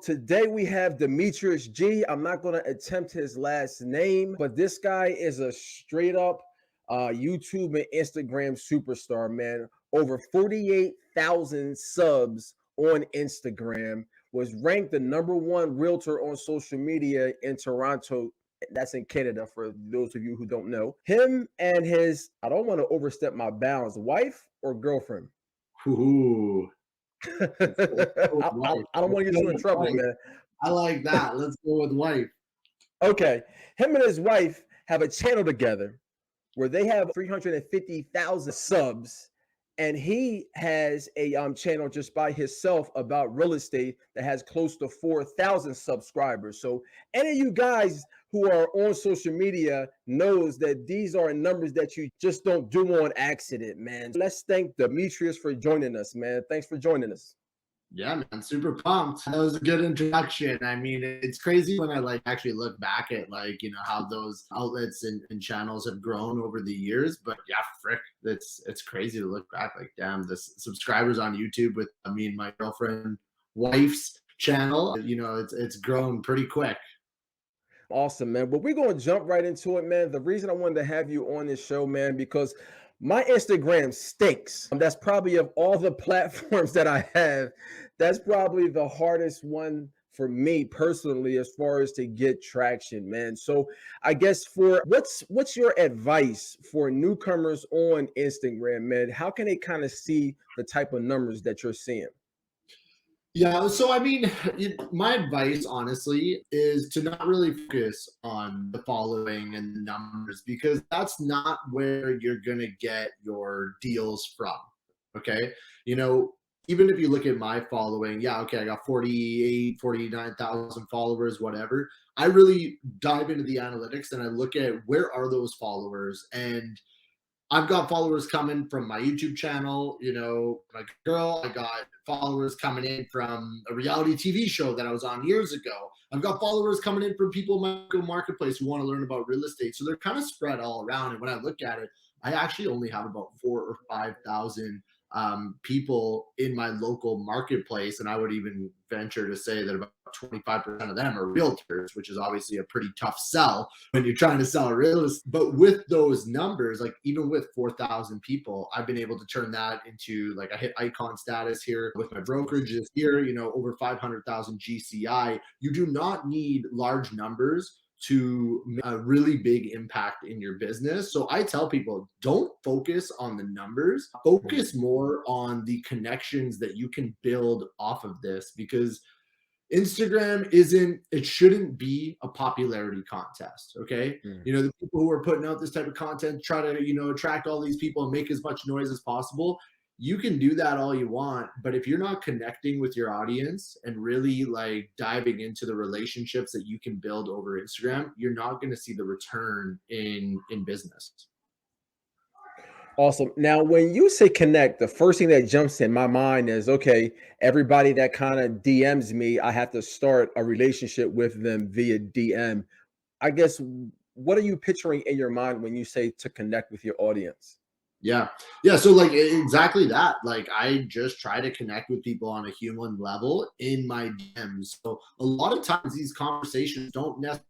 Today we have Demetres G. I'm not going to attempt his last name, but this guy is a straight up YouTube and Instagram superstar, man. Over 48,000 subs on Instagram, was ranked the number one realtor on social media in Toronto. That's in Canada, for those of you who don't know. Him and his, I don't want to overstep my bounds, wife or girlfriend? Ooh, I, I, wife. I don't want to Let's get go you in with trouble, wife. man. I like that. Let's go with wife. Okay. Him and his wife have a channel together where they have 350,000 subs. And he has a channel just by himself about real estate that has close to 4,000 subscribers. So any of you guys who are on social media knows that these are numbers that you just don't do on accident, man. Let's thank Demetrius for joining us, man. Thanks for joining us. Yeah, man, super pumped. That was a good introduction. I mean, it's crazy when I like actually look back at like, how those outlets and channels have grown over the years. But yeah, frick, it's crazy to look back like, damn, this subscribers on YouTube with me and my girlfriend wife's channel, it's grown pretty quick. Awesome, man. But we're going to jump right into it, man. The reason I wanted to have you on this show, man, because my Instagram stinks. That's probably of all the platforms that I have, that's probably the hardest one for me personally as far as to get traction, man. So I guess for what's your advice for newcomers on Instagram, man? How can they kind of see the type of numbers that you're seeing? Yeah, so I mean, my advice, honestly, is to not really focus on the following and the numbers because that's not where you're going to get your deals from. Okay. You know, even if you look at my following, yeah, okay, I got 48, 49,000 followers, whatever. I really dive into the analytics and I look at where are those followers, and I've got followers coming from my YouTube channel, my girl. I got followers coming in from a reality TV show that I was on years ago. I've got followers coming in from people in my local marketplace who want to learn about real estate. So they're kind of spread all around. And when I look at it, I actually only have about 4 or 5 thousand people in my local marketplace. And I would even venture to say that about 25% of them are realtors, which is obviously a pretty tough sell when you're trying to sell real estate. But with those numbers, like even with 4,000 people, I've been able to turn that into, like, I hit icon status here with my brokerages here, over 500,000 GCI. You do not need large numbers to make a really big impact in your business. So I tell people, don't focus on the numbers, focus more on the connections that you can build off of this, because it shouldn't be a popularity contest. Okay. Mm. The people who are putting out this type of content try to, attract all these people and make as much noise as possible. You can do that all you want, but if you're not connecting with your audience and really like diving into the relationships that you can build over Instagram, you're not going to see the return in business. Awesome. Now, when you say connect, the first thing that jumps in my mind is okay, everybody that kind of DMs me, I have to start a relationship with them via DM. I guess what are you picturing in your mind when you say to connect with your audience? Yeah. Yeah. So, like, exactly that. Like, I just try to connect with people on a human level in my DMs. So, a lot of times these conversations don't necessarily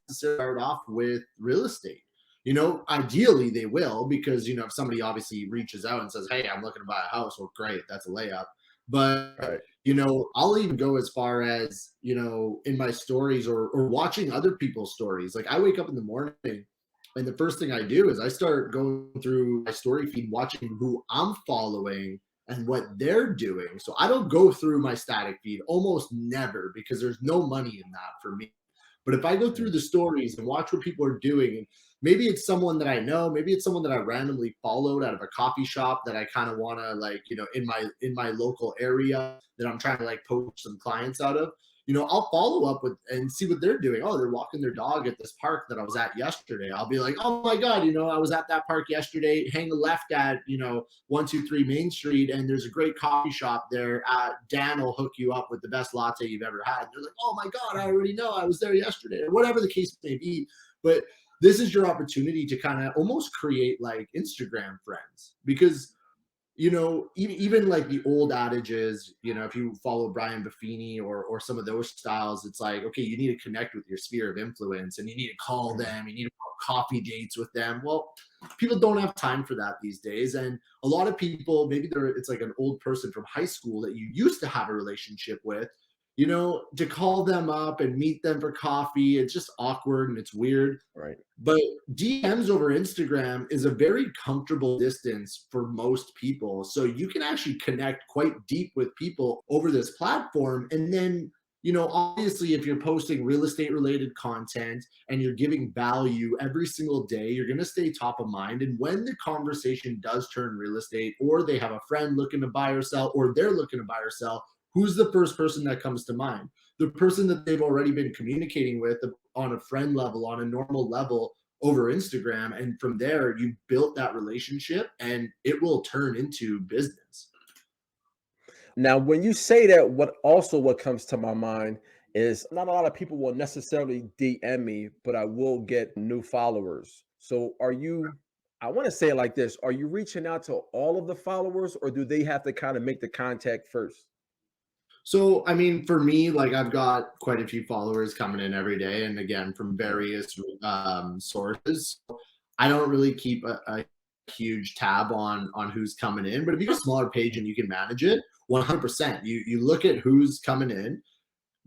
start off with real estate. Ideally they will, because, if somebody obviously reaches out and says, hey, I'm looking to buy a house, well, great. That's a layup. But, Right. I'll even go as far as, in my stories or watching other people's stories. Like, I wake up in the morning and the first thing I do is I start going through my story feed, watching who I'm following and what they're doing. So I don't go through my static feed almost never, because there's no money in that for me. But if I go through the stories and watch what people are doing, and maybe it's someone that I know, maybe it's someone that I randomly followed out of a coffee shop that I kind of want to, like, in my local area that I'm trying to like poach some clients out of, I'll follow up with and see what they're doing. Oh, they're walking their dog at this park that I was at yesterday. I'll be like, oh my God, I was at that park yesterday. Hang a left at, 123 Main Street, and there's a great coffee shop there. Dan will hook you up with the best latte you've ever had. And they're like, oh my God, I already know. I was there yesterday, or whatever the case may be. But this is your opportunity to kind of almost create like Instagram friends, because even like the old adages, if you follow Brian Buffini or some of those styles, it's like, okay, you need to connect with your sphere of influence and you need to call Mhm. them, you need to have coffee dates with them. Well, people don't have time for that these days. And a lot of people, maybe it's like an old person from high school that you used to have a relationship with, to call them up and meet them for coffee. It's just awkward and it's weird. Right. But DMs over Instagram is a very comfortable distance for most people. So you can actually connect quite deep with people over this platform. And then, obviously, if you're posting real estate related content and you're giving value every single day, you're going to stay top of mind. And when the conversation does turn real estate, or they have a friend looking to buy or sell, or they're looking to buy or sell, who's the first person that comes to mind? The person that they've already been communicating with on a friend level, on a normal level over Instagram. And from there, you built that relationship and it will turn into business. Now, when you say that, what comes to my mind is not a lot of people will necessarily DM me, but I will get new followers. So I want to say it like this, are you reaching out to all of the followers or do they have to kind of make the contact first? So, I mean, for me, like I've got quite a few followers coming in every day, and again, from Mhm. various sources. I don't really keep a huge tab on who's coming in, but if you have a smaller page and you can manage it, 100%. You look at who's coming in,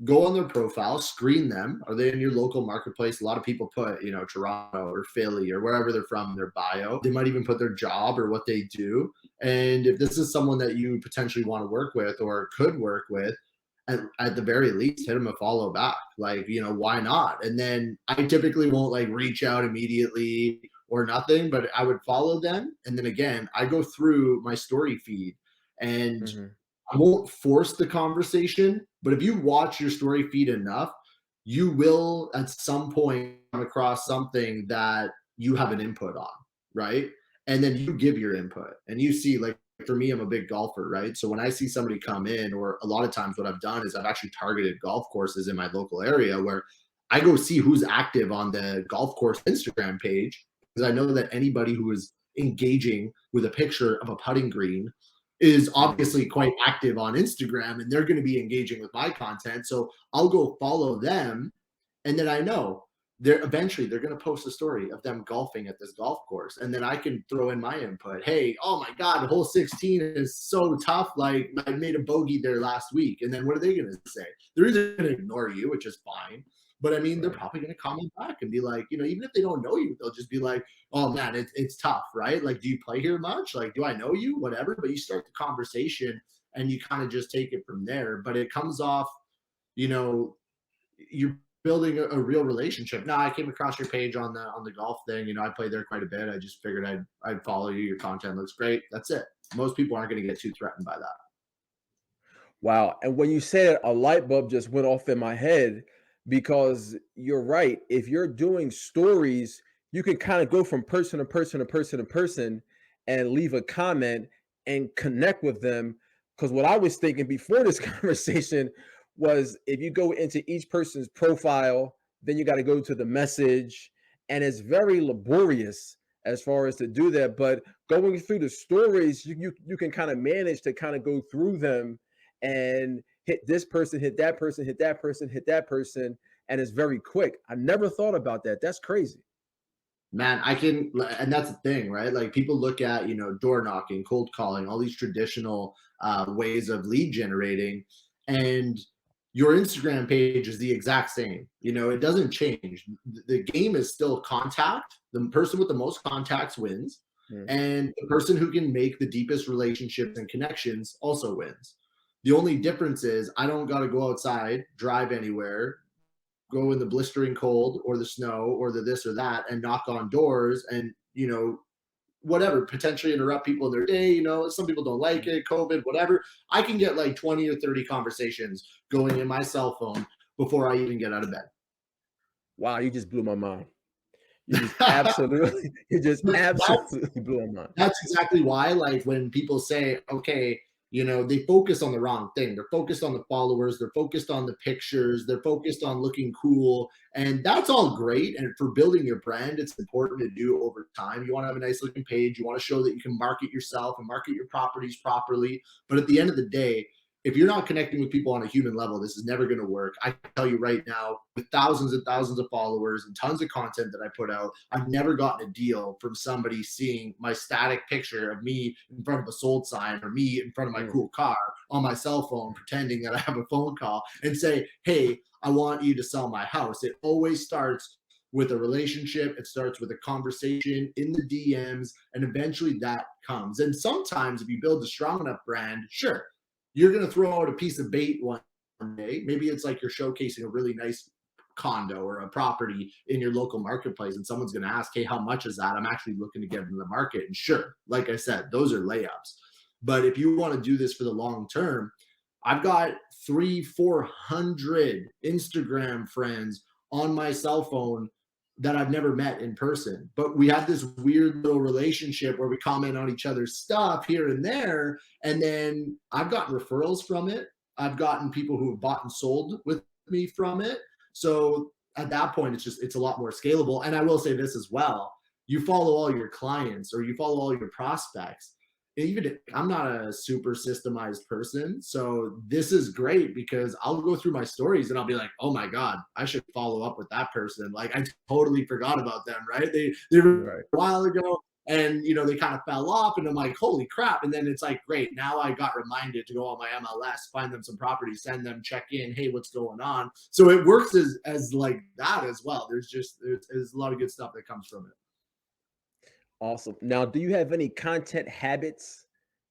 go on their profile, screen them. Are they in your local marketplace? A lot of people put, Toronto or Philly or wherever they're from in their bio. They might even put their job or what they do. And if this is someone that you potentially want to work with or could work with, at the very least, hit them a follow back. Like, why not? And then I typically won't like reach out immediately or nothing, but I would follow them. And then again, I go through my story feed and Mhm. I won't force the conversation, but if you watch your story feed enough, you will at some point come across something that you have an input on, right? And then you give your input and you see, like, for me, I'm a big golfer, right? So when I see somebody come in, or a lot of times what I've done is I've actually targeted golf courses in my local area where I go see who's active on the golf course Instagram page, because I know that anybody who is engaging with a picture of a putting green is Mhm. obviously quite active on Instagram and they're going to be engaging with my content. So I'll go follow them. And then I know they're going to post a story of them golfing at this golf course. And then I can throw in my input. Hey, oh my God, hole 16 is so tough. Like I made a bogey there last week. And then what are they going to say? They're either going to ignore you, which is fine. But I mean, they're Right. probably going to comment back and be like, even if they don't know you, they'll just be like, oh man, it's tough, right? Like, do you play here much? Like, do I know you? Whatever. But you start the conversation and you kind of just take it from there. But it comes off, you know, you're building a real relationship. Now, I came across your page on the golf thing. I play there quite a bit. I just figured I'd follow you. Your content looks great. That's it. Most people aren't going to get too threatened by that. Wow. And when you said it, a light bulb just went off in my head because you're right. If you're doing stories, you can kind of go from person to person to person to person and leave a comment and connect with them. Because what I was thinking before this conversation was if you go into each person's profile, then you got to go to the message, and it's very laborious as far as to do that. But going through the stories, you can kind of manage to kind of go through them and hit this person, hit that person, hit that person, hit that person, and it's very quick. I never thought about that. That's crazy. Man, and that's the thing, right? Like people look at, door knocking, cold calling, all these traditional ways of lead generating, and your Instagram page is the exact same. It doesn't change. The game is still contact. The person with the most contacts wins, Mm. and the person who can make the deepest relationships and connections also wins. The only difference is I don't got to go outside, drive anywhere, go in the blistering cold or the snow or the this or that and knock on doors and whatever, potentially interrupt people in their day. Some people don't like Mm. it, COVID, whatever. I can get like 20 or 30 conversations going in my cell phone before I even get out of bed. Wow, you just blew my mind. You just absolutely, you just But absolutely blew my mind. that's exactly why, like, when people say, okay, they focus on the wrong thing. They're focused on the followers, they're focused on the pictures, they're focused on looking cool. And that's all great. And for building your brand, it's important to do over time. You want to have a nice looking page. You want to show that you can market yourself and market your properties properly. But at the end of the day, if you're not connecting with people on a human level, this is never going to work. I can tell you right now, with thousands and thousands of followers and tons of content that I put out, I've never gotten a deal from somebody seeing my static picture of me in front of a sold sign or me in front of my cool car on my cell phone, pretending that I have a phone call and say, hey, I want you to sell my house. It always starts with a relationship. It starts with a conversation in the DMs, and eventually that comes. And sometimes if you build a strong enough brand, sure, you're going to throw out a piece of bait one day. Maybe it's like you're showcasing a really nice condo or a property in your local marketplace, and someone's going to ask, hey, how much is that? I'm actually looking to get into the market. And sure, like I said, those are layups. But if you want to do this for the long term, I've got 400 Instagram friends on my cell phone that I've never met in person. But we have this weird little relationship where we comment on each other's stuff here and there. And then I've gotten referrals from it. I've gotten people who have bought and sold with me from it. So at that point, it's a lot more scalable. And I will say this as well. You follow all your clients or you follow all your prospects. Even if I'm not a super systemized person, so this is great because I'll go through my stories and I'll be like, oh my God, I should follow up with that person. Like I totally forgot about them, right? They were a while ago and they kind of fell off and I'm like, holy crap. And then it's like, great, now I got reminded to go on my MLS, find them some properties, send them, check in, hey, what's going on? So it works as like that as well. There's a lot of good stuff that comes from it. Awesome. Now, do you have any content habits?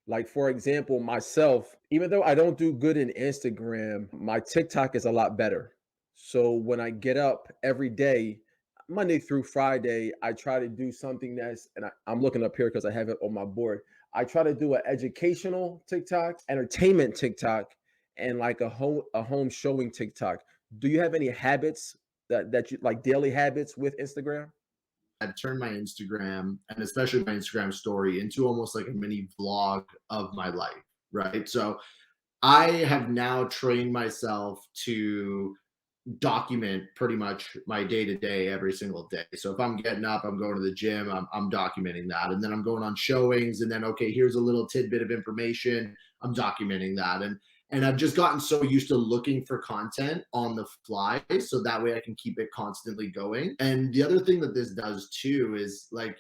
Like, for example, myself, even though I don't do good in Instagram, my TikTok is a lot better. So when I get up every day, Monday through Friday, I try to do something I'm looking up here because I have it on my board. I try to do an educational TikTok, entertainment TikTok, and like a home showing TikTok. Do you have any habits that you like, daily habits with Instagram? I've turned my Instagram and especially my Instagram story into almost like a mini vlog of my life, right? So I have now trained myself to document pretty much my day to day every single day. So if I'm getting up, I'm going to the gym, I'm documenting that. And then I'm going on showings. And then, okay, here's a little tidbit of information. I'm documenting that. And I've just gotten so used to looking for content on the fly. So that way I can keep it constantly going. And the other thing that this does too is like,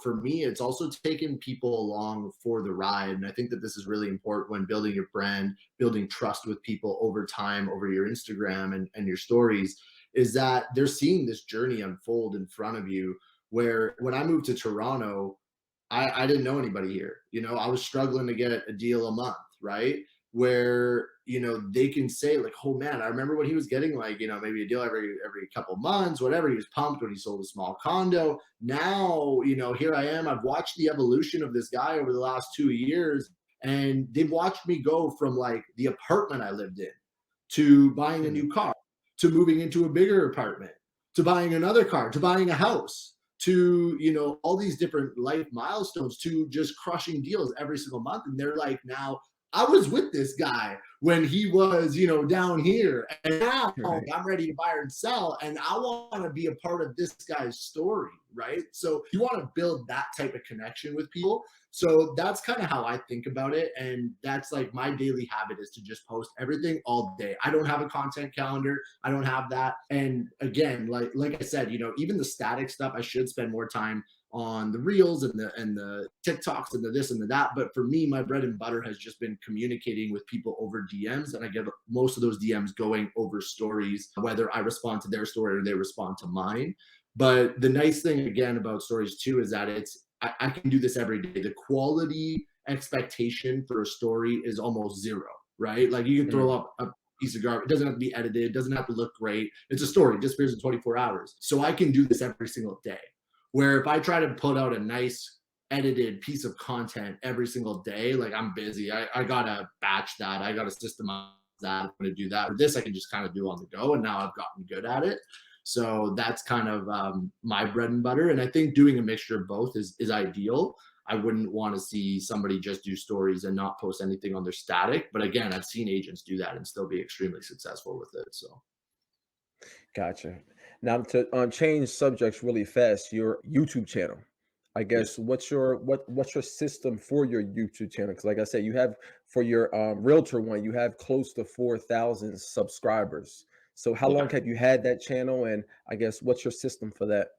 for me, it's also taking people along for the ride. And I think that this is really important when building your brand, building trust with people over time, over your Instagram and your stories, is that they're seeing this journey unfold in front of you. Where when I moved to Toronto, I didn't know anybody here. I was struggling to get a deal a month, right? Where they can say like, oh man, I remember when he was getting like maybe a deal every couple months, whatever. He was pumped when he sold a small condo. Now here I am. I've watched the evolution of this guy over the last 2 years, and they've watched me go from like the apartment I lived in to buying a new car, to moving into a bigger apartment, to buying another car, to buying a house, to all these different life milestones, to just crushing deals every single month. And they're like, now I was with this guy when he was down here, and now Right. I'm ready to buy and sell, and I want to be a part of this guy's story, right? So you want to build that type of connection with people. So that's kind of how I think about it, and that's like my daily habit is to just post everything all day. I don't have a content calendar. I don't have that. And again, like I said, even the static stuff, I should spend more time on the reels and the TikToks and the this and the that. But for me, my bread and butter has just been communicating with people over DMs, and I get most of those DMs going over stories, whether I respond to their story or they respond to mine. But the nice thing again about stories too is that I can do this every day. The quality expectation for a story is almost zero, right? Like you can throw up a piece of garbage. It doesn't have to be edited. It doesn't have to look great. It's a story. It disappears in 24 hours. So I can do this every single day. Where if I try to put out a nice edited piece of content every single day, like I'm busy. I gotta batch that. I gotta systemize that. I'm gonna do that. Or this I can just kind of do on the go, and now I've gotten good at it. So that's kind of my bread and butter. And I think doing a mixture of both is ideal. I wouldn't want to see somebody just do stories and not post anything on their static. But again, I've seen agents do that and still be extremely successful with it. So Gotcha. Now to change subjects really fast, your YouTube channel. I yeah. guess what's your system for your YouTube channel? Because like I said, you have for your realtor one, you have close to 4,000 subscribers. So how long Yeah. have you had that channel? And I guess what's your system for that?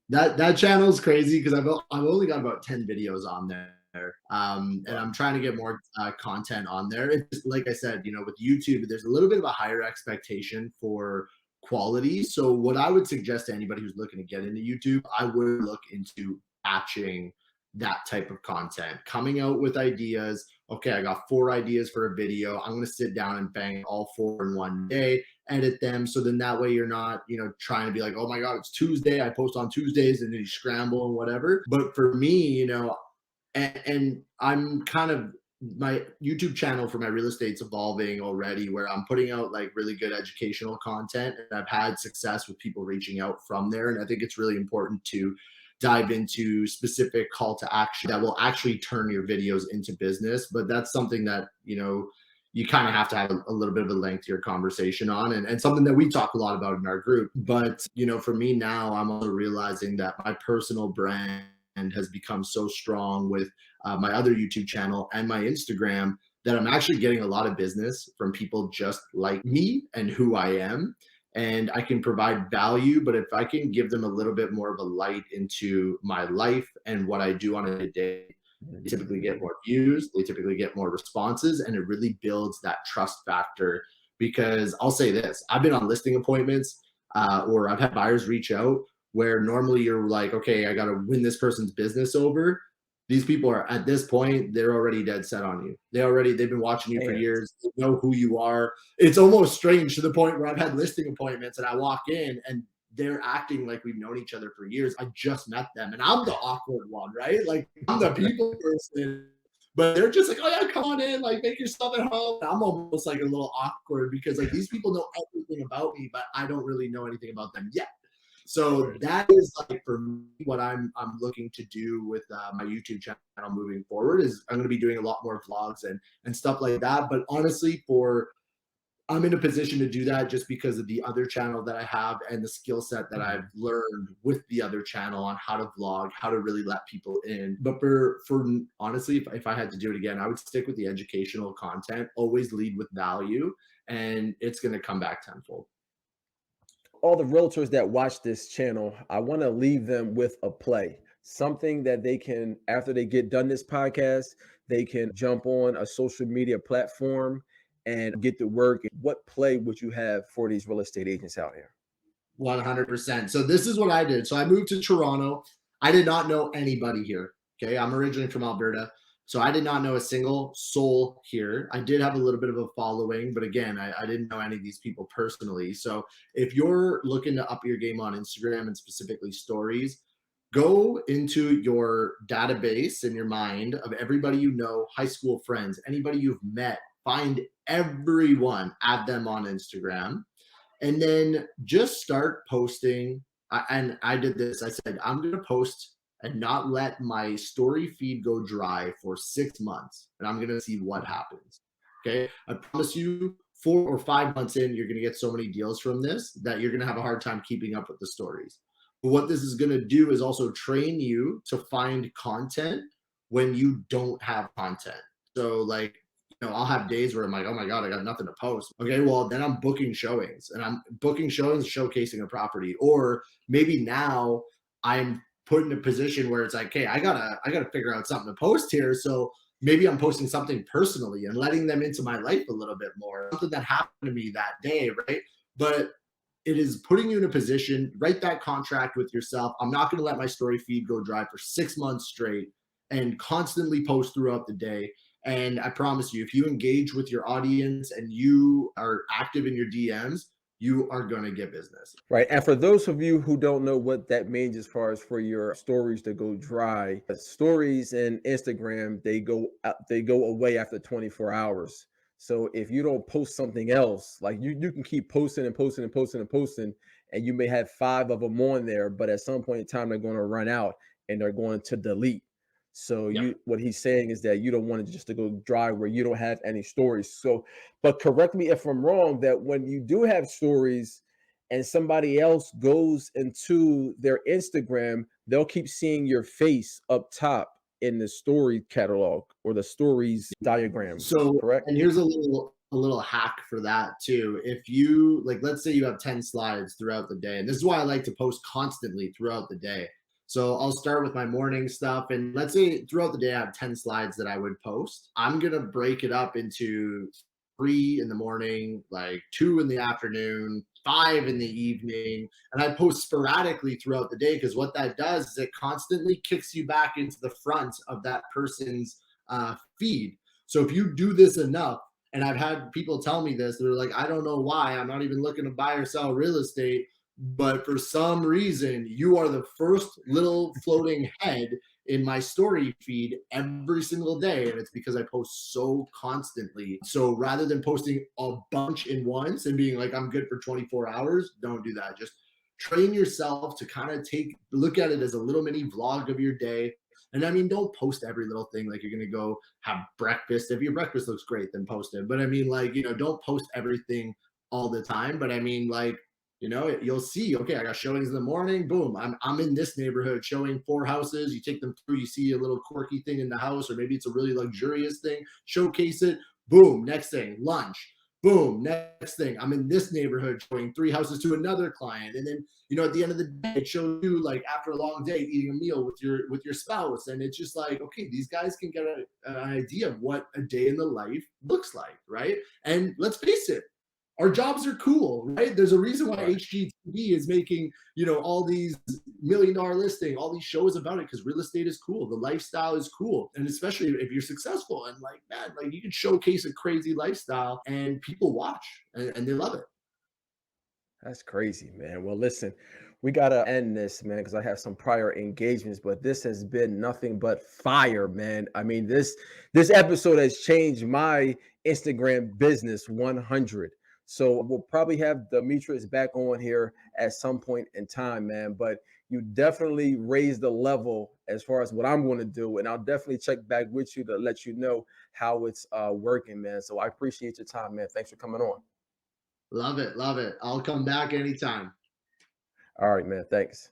That channel is crazy because I've only got about 10 videos on there. And Wow. I'm trying to get more content on there. It's like I said, with YouTube, there's a little bit of a higher expectation for quality. So what I would suggest to anybody who's looking to get into YouTube, I would look into batching that type of content, coming out with ideas. Okay, I got 4 ideas for a video. I'm going to sit down and bang all 4 in one day, edit them. So then that way you're not, trying to be like, oh my God, it's Tuesday. I post on Tuesdays and then you scramble and whatever. But for me, and I'm kind of my YouTube channel for my real estate's evolving already where I'm putting out like really good educational content and I've had success with people reaching out from there. And I think it's really important to dive into specific call to action that will actually turn your videos into business. But that's something that, you kind of have to have a little bit of a lengthier conversation on and something that we talk a lot about in our group. But, for me now, I'm also realizing that my personal brand has become so strong with my other YouTube channel and my Instagram that I'm actually getting a lot of business from people just like me and who I am. And I can provide value, but if I can give them a little bit more of a light into my life and what I do on a day, they typically get more views, they typically get more responses, and it really builds that trust factor. Because I'll say this, I've been on listing appointments or I've had buyers reach out where normally you're like, okay, I got to win this person's business over. These people are at this point, they're already dead set on you. They've been watching you for Man, years. They know who you are. It's almost strange to the point where I've had listing appointments and I walk in and they're acting like we've known each other for years. I just met them and I'm the awkward one, right? Like I'm the people person, but they're just like, oh yeah, come on in, like make yourself at home. I'm almost like a little awkward because like these people know everything about me, but I don't really know anything about them yet. So right. that is like for me what I'm looking to do with my YouTube channel moving forward is I'm going to be doing a lot more vlogs and stuff like that. But honestly, I'm in a position to do that just because of the other channel that I have and the skill set that I've Mhm. learned with the other channel on how to vlog, how to really let people in. But for honestly, if I had to do it again, I would stick with the educational content, always lead with value, and it's going to come back tenfold. All the realtors that watch this channel, I want to leave them with a play, something that they can, after they get done this podcast, they can jump on a social media platform and get to work. What play would you have for these real estate agents out here? 100%. So this is what I did. So I moved to Toronto. I did not know anybody here. Okay. I'm originally from Alberta. So I did not know a single soul here. I did have a little bit of a following, but again, I didn't know any of these people personally. So if you're looking to up your game on Instagram and specifically stories, go into your database in your mind of everybody you know, high school friends, anybody you've met, find everyone, add them on Instagram and then just start posting. And I did this. I said, I'm going to post and not let my story feed go dry for 6 months. And I'm going to see what happens. Okay. I promise you, 4 or 5 months in, you're going to get so many deals from this that you're going to have a hard time keeping up with the stories. But what this is going to do is also train you to find content when you don't have content. So, like, I'll have days where I'm like, oh my God, I got nothing to post. Okay, well, then I'm booking showings and I'm booking showings, showcasing a property. Or maybe now I'm put in a position where it's like, hey, I gotta figure out something to post here. So maybe I'm posting something personally and letting them into my life a little bit more. Something that happened to me that day, right? But it is putting you in a position, write that contract with yourself. I'm not gonna let my story feed go dry for 6 months straight and constantly post throughout the day. And I promise you, if you engage with your audience and you are active in your DMs, you are going to get business. Right. And for those of you who don't know what that means as far as for your stories to go dry, stories and Instagram, they go away after 24 hours. So if you don't post something else, like you can keep posting and posting and posting and posting, and you may have 5 of them on there, but at some point in time they're going to run out and they're going to delete. So Yeah. what he's saying is that you don't want it just to go dry where you don't have any stories. So, but correct me if I'm wrong, that when you do have stories and somebody else goes into their Instagram, they'll keep seeing your face up top in the story catalog or the stories diagram, So, correct? and here's a little hack for that too. If you like, let's say you have 10 slides throughout the day, and this is why I like to post constantly throughout the day. So I'll start with my morning stuff, and let's say throughout the day I have 10 slides that I would post. I'm gonna break it up into 3 in the morning, like 2 in the afternoon, 5 in the evening, and I post sporadically throughout the day because what that does is it constantly kicks you back into the front of that person's feed. So if you do this enough, and I've had people tell me this, they're like, I don't know why, I'm not even looking to buy or sell real estate, but for some reason, you are the first little floating head in my story feed every single day. And it's because I post so constantly. So rather than posting a bunch in once and being like, I'm good for 24 hours, don't do that. Just train yourself to kind of look at it as a little mini vlog of your day. And I mean, don't post every little thing like you're going to go have breakfast. If your breakfast looks great, then post it. But I mean, like, don't post everything all the time. But I mean, like, you'll see, okay, I got showings in the morning. Boom. I'm in this neighborhood showing 4 houses. You take them through, you see a little quirky thing in the house, or maybe it's a really luxurious thing, showcase it. Boom. Next thing, lunch. Boom. Next thing, I'm in this neighborhood showing 3 houses to another client. And then, at the end of the day, it shows you like after a long day eating a meal with your spouse. And it's just like, okay, these guys can get an idea of what a day in the life looks like, right? And let's face it, our jobs are cool, right? There's a reason why Right. HGTV is making, all these $1 million listing, all these shows about it, because real estate is cool. The lifestyle is cool. And especially if you're successful and like, man, like you can showcase a crazy lifestyle and people watch and they love it. That's crazy, man. Well, listen, we gotta end this, man, because I have some prior engagements, but this has been nothing but fire, man. I mean, this episode has changed my Instagram business 100. So we'll probably have Demetres back on here at some point in time, man. But you definitely raised the level as far as what I'm going to do, and I'll definitely check back with you to let you know how it's working, man. So I appreciate your time, man. Thanks for coming on. Love it. Love it. I'll come back anytime. All right, man. Thanks.